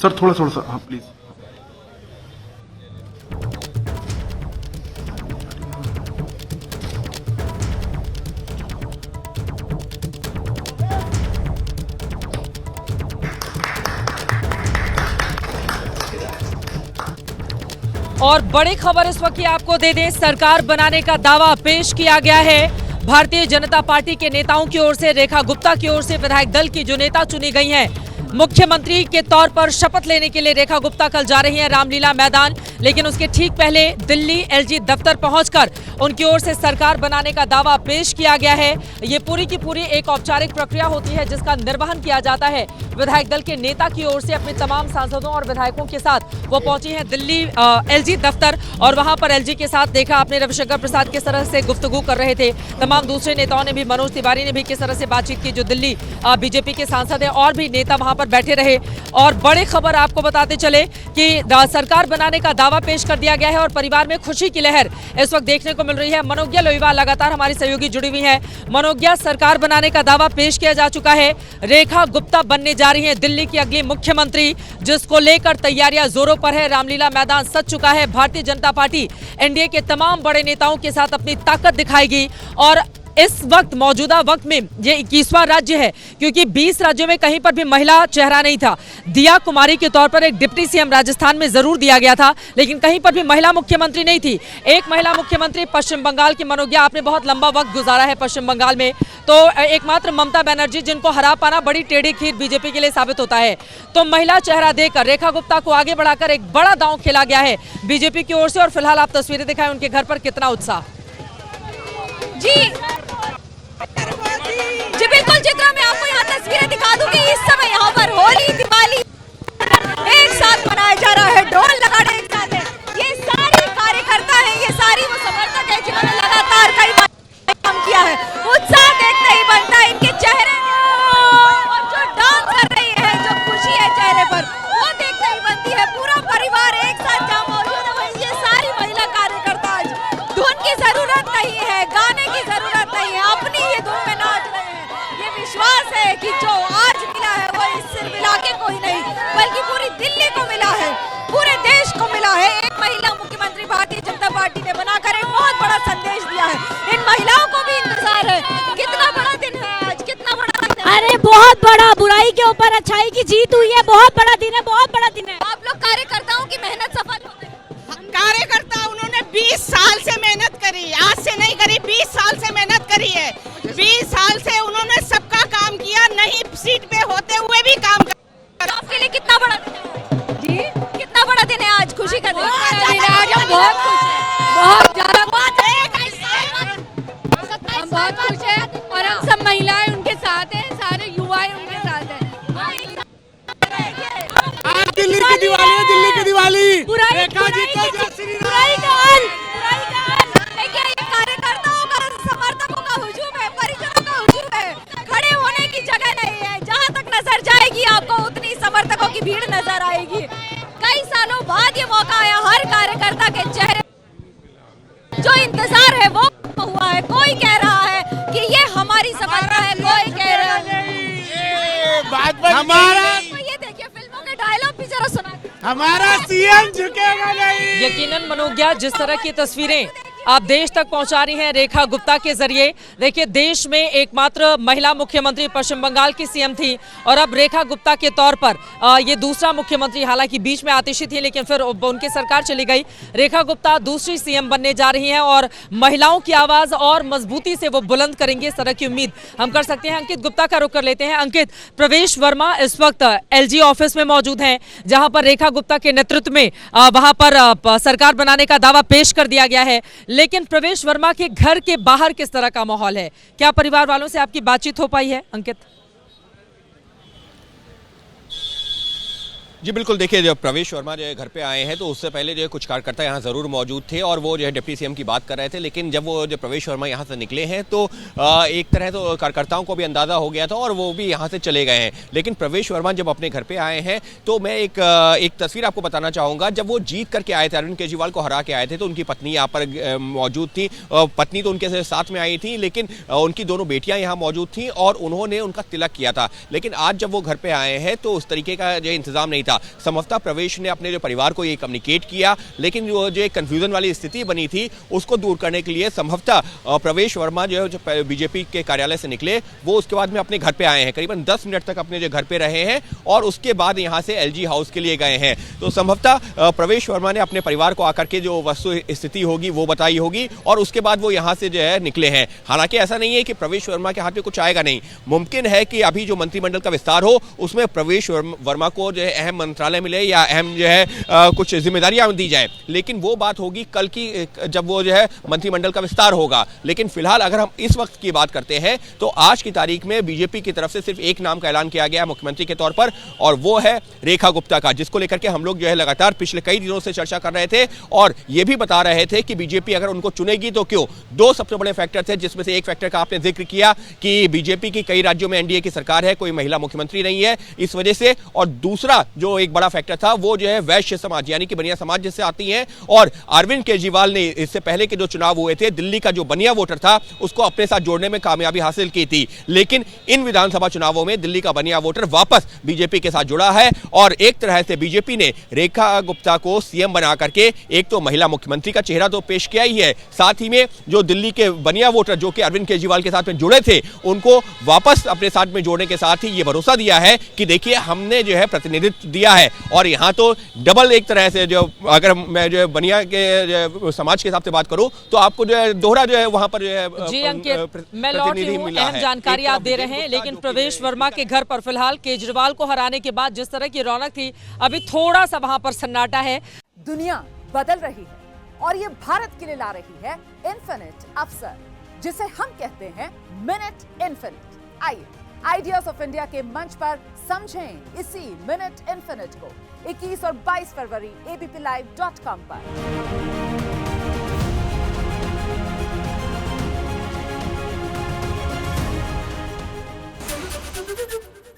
Sir थोड़ा थोड़ा सा, हाँ प्लीज। और बड़ी खबर इस वक्त की आपको दे दें, सरकार बनाने का दावा पेश किया गया है। भारतीय जनता पार्टी के नेताओं की ओर से, रेखा गुप्ता की ओर से विधायक दल की जो नेता चुनी गई हैं, मुख्यमंत्री के तौर पर शपथ लेने के लिए रेखा गुप्ता कल जा रही हैं रामलीला मैदान। लेकिन उसके ठीक पहले दिल्ली एलजी दफ्तर पहुंचकर उनकी ओर से सरकार बनाने का दावा पेश किया गया है। ये पूरी की पूरी एक औपचारिक प्रक्रिया होती है जिसका निर्वहन किया जाता है विधायक दल के नेता की ओर से। अपने तमाम सांसदों और विधायकों के साथ वो पहुंची हैं दिल्ली एलजी दफ्तर, और वहां पर एलजी के साथ देखा आपने रविशंकर प्रसाद किस तरह से गुफ्तगू कर रहे थे। तमाम दूसरे नेताओं ने भी, मनोज तिवारी ने भी किस तरह से बातचीत की, जो दिल्ली बीजेपी के सांसद है, और भी नेता वहां पर बैठे रहे। और बड़ी खबर आपको बताते चले कि सरकार बनाने का दावा पेश कर दिया गया है और परिवार में खुशी की लहर इस वक्त देखने को मिल रही है। मनोज्ञा लोहिवाल लगातार हमारी सहयोगी जुड़ी हुई है। मनोज्ञा, सरकार बनाने का दावा पेश किया जा चुका है, रेखा गुप्ता बनने जा रही है दिल्ली की अगली मुख्यमंत्री, जिसको लेकर तैयारियां जोरों पर है। रामलीला मैदान सज चुका है। भारतीय जनता पार्टी एनडीए के तमाम बड़े नेताओं के साथ अपनी ताकत दिखाएगी। और इस वक्त, मौजूदा वक्त में, ये 21वां राज्य है, क्योंकि 20 राज्यों में कहीं पर भी महिला चेहरा नहीं था। दिया कुमारी के तौर पर एक डिप्टी सीएम राजस्थान में जरूर दिया गया था, लेकिन कहीं पर भी महिला मुख्यमंत्री नहीं थी। एक महिला मुख्यमंत्री पश्चिम बंगाल की, मनोज्ञा आपने बहुत लंबा वक्त गुजारा है पश्चिम बंगाल में, तो एकमात्र ममता बनर्जी, जिनको हरा पाना बड़ी टेढ़ी खीर बीजेपी के लिए साबित होता है। तो महिला चेहरा देकर रेखा गुप्ता को आगे बढ़ाकर एक बड़ा दांव खेला गया है बीजेपी की ओर से। और फिलहाल आप तस्वीरें दिखाएं उनके घर पर कितना उत्साह। जी बिल्कुल चित्रा, मैं आपको यहाँ तस्वीरें दिखा दूंगी। इस समय यहाँ पर होली, दिवाली एक साथ मनाया जा रहा है, ढोल लगाने एक साथ है। ये सारी कार्यकर्ता है, ये सारी वो समर्थक है जिन्होंने लगातार कई काम किया है। उत्साह देखते ही बनता है इनके चेहरे और जो डांस कर रही है, जो खुशी है चेहरे पर, वो देखते ही बनती है। पूरा परिवार एक साथ जहाँ मौजूद है, ये सारी महिला कार्यकर्ता आज धुन की जरूरत नहीं है, गाने की जरूरत नहीं है, अपनी ये धुन में नाच रहे हैं। ये विश्वास है कि जो आज मिला है वो इससे मिला के कोई नहीं, बल्कि पूरी दिल्ली को मिला है, पूरे देश को मिला है। एक महिला मुख्यमंत्री भारतीय जनता पार्टी ने बनाकर एक बहुत बड़ा संदेश दिया है। इन महिलाओं को भी इंतजार है। कितना बड़ा दिन है आज, कितना बड़ा दिन है। अरे बहुत बड़ा, बुराई के ऊपर अच्छाई की जीत हुई है। बहुत बड़ा दिन है, बहुत बड़ा दिन है। आप लोग कार्यकर्ताओं की मेहनत सफल हो गई। कार्यकर्ता उन्होंने 20 साल से मेहनत करी, आज से नहीं करी, 20 साल से मेहनत करी है। 20 साल से उन्होंने सबका काम किया, नहीं सीट पे होते हुए भी काम किया। आपके लिए कितना बड़ा दिन है जी? कितना बड़ा दिन है आज, खुशी का दिन। आज हम बहुत खुश हैं, बहुत ज्यादा। हम बहुत खुश हैं और हम सब महिलाएं उनके साथ हैं, सारे युवाएं उनके साथ हैं। आज दिल्ली की दिवाली है, दिल्ली की दिवाली। बुराई का अंत। देखिए, ये कार्यकर्ताओं का, समर्थकों का हुजूम है, परिजनों का हुजूम है। खड़े होने की जगह नहीं है। जहां तक नजर जाएगी आपको उतनी समर्थकों की भीड़ नजर आएगी। कई सालों बाद ये मौका आया, हर कार्यकर्ता के चेहरे जो इंतजार है वो हुआ है। कोई कह रहा है कि ये हमारी सफलता है, कोई कह रहा है हमारा, ये देखिए फिल्मों के डायलॉग भी जरा सुना। हमारा सीएम झुकेगा नहीं। यकीनन मनोज्ञा, जिस तरह की तस्वीरें आप देश तक पहुंचा रही हैं रेखा गुप्ता के जरिए। देखिए, देश में एकमात्र महिला मुख्यमंत्री पश्चिम बंगाल की सीएम थी, और अब रेखा गुप्ता के तौर पर ये दूसरा मुख्यमंत्री, हालांकि बीच में आतिशी थी लेकिन फिर उनकी सरकार चली गई। रेखा गुप्ता दूसरी सीएम बनने जा रही हैं और महिलाओं की आवाज और मजबूती से वो बुलंद करेंगे, इस तरह की उम्मीद हम कर सकते हैं। अंकित गुप्ता का रुख कर लेते हैं। अंकित, प्रवेश वर्मा इस वक्त एलजी ऑफिस में मौजूद हैं, जहां पर रेखा गुप्ता के नेतृत्व में वहां पर सरकार बनाने का दावा पेश कर दिया गया है। लेकिन प्रवेश वर्मा के घर के बाहर किस तरह का माहौल है? क्या परिवार वालों से आपकी बातचीत हो पाई है, अंकित? जी बिल्कुल, देखिए जब प्रवेश वर्मा जो है घर पे आए हैं तो उससे पहले जो है कुछ कार्यकर्ता यहाँ ज़रूर मौजूद थे और वो जो है डिप्टी सीएम की बात कर रहे थे। लेकिन जब वो जो प्रवेश वर्मा यहाँ से निकले हैं तो एक तरह तो कार्यकर्ताओं को भी अंदाज़ा हो गया था और वो भी यहाँ से चले गए हैं। लेकिन प्रवेश वर्मा जब अपने घर पे आए हैं तो मैं एक तस्वीर आपको बताना चाहूँगा। जब वो जीत करके आए थे, अरविंद केजरीवाल को हरा के आए थे, तो उनकी पत्नी यहाँ पर मौजूद थी। पत्नी तो उनके साथ में आई थी, लेकिन उनकी दोनों बेटियाँ यहाँ मौजूद थीं और उन्होंने उनका तिलक किया था। लेकिन आज जब वो घर पर आए हैं तो उस तरीके का जो इंतज़ाम नहीं था। था। संभवतः प्रवेश ने अपने जो परिवार को ये कम्युनिकेट किया, लेकिन जो कंफ्यूजन वाली स्थिति बनी थी उसको दूर करने के लिए संभवतः प्रवेश वर्मा जो बीजेपी के कार्यालय से निकले, वो उसके बाद में अपने घर पे आए हैं। करीबन 10 मिनट तक अपने जो घर पे रहे हैं और उसके बाद यहां से एलजी हाउस के लिए गए हैं। तो संभवतः प्रवेश वर्मा ने अपने परिवार को आकर के जो वस्तु स्थिति होगी वो बताई होगी और उसके बाद वो यहां से जो है निकले हैं। हालांकि ऐसा नहीं है कि प्रवेश वर्मा के हाथ में कुछ आएगा नहीं, मुमकिन है कि अभी जो मंत्रिमंडल का विस्तार हो उसमें प्रवेश वर्मा को जो है अहम मंत्रालय मिले या अहम जो है कुछ जिम्मेदारियां दी जाए, लेकिन वो बात होगी कल की जब वो जो है मंत्रिमंडल का विस्तार होगा। लेकिन फिलहाल अगर हम इस वक्त की बात करते हैं तो आज की तारीख में बीजेपी की तरफ से सिर्फ एक नाम का ऐलान किया गया मुख्यमंत्री के तौर पर, और वो है रेखा गुप्ता का, जिसको लेकर के हम लोग जो है लगातार पिछले कई दिनों से चर्चा कर रहे थे और ये भी बता रहे थे कि बीजेपी अगर उनको चुनेगी तो क्यों। दो सबसे बड़े फैक्टर थे, जिसमें से एक फैक्टर का आपने जिक्र किया कि बीजेपी की कई राज्यों में एनडीए की सरकार है, कोई महिला मुख्यमंत्री नहीं है इस वजह से, और दूसरा जो एक बड़ा फैक्टर था वो जो है वैश्य समाज यानी कि बनिया समाज जिससे आती है। और अरविंद केजरीवाल ने इससे पहले के जो चुनाव हुए थे दिल्ली का जो बनिया वोटर था उसको अपने साथ जोड़ने में कामयाबी हासिल की थी, लेकिन इन विधानसभा चुनावों में दिल्ली का बनिया वोटर वापस बीजेपी के साथ जुड़ा है और एक तरह से बीजेपी ने रेखा गुप्ता को सीएम बना करके एक तो महिला मुख्यमंत्री का चेहरा तो पेश किया ही है, साथ ही में जो दिल्ली के बनिया वोटर जो कि अरविंद केजरीवाल के साथ में जुड़े थे उनको वापस अपने साथ में जोड़ने के साथ ही ये भरोसा दिया है कि देखिए हमने जो है प्रतिनिधित्व दिया है। और यहाँ तो डबल एक तरह से जो अगर मैं जो बनिया के समाज के हिसाब से बात करूं तो आपको जो है दोहरा जो है वहां पर जो है जी अंकित, मैं लौट रही हूं, अहम जानकारी आप दे रहे हैं, लेकिन प्रवेश वर्मा के घर पर फिलहाल केजरीवाल को हराने के बाद जिस तरह की रौनक थी अभी थोड़ा सा वहां पर सन्नाटा है। दुनिया बदल रही है और ये भारत के लिए ला रही है इन्फिनिट अवसर, जिसे हम कहते हैं मिनट इन्फिनिट। आइए आइडियाज ऑफ इंडिया के मंच पर समझें इसी मिनट इन्फिनिट को 21 और 22 फरवरी abplive.com पर।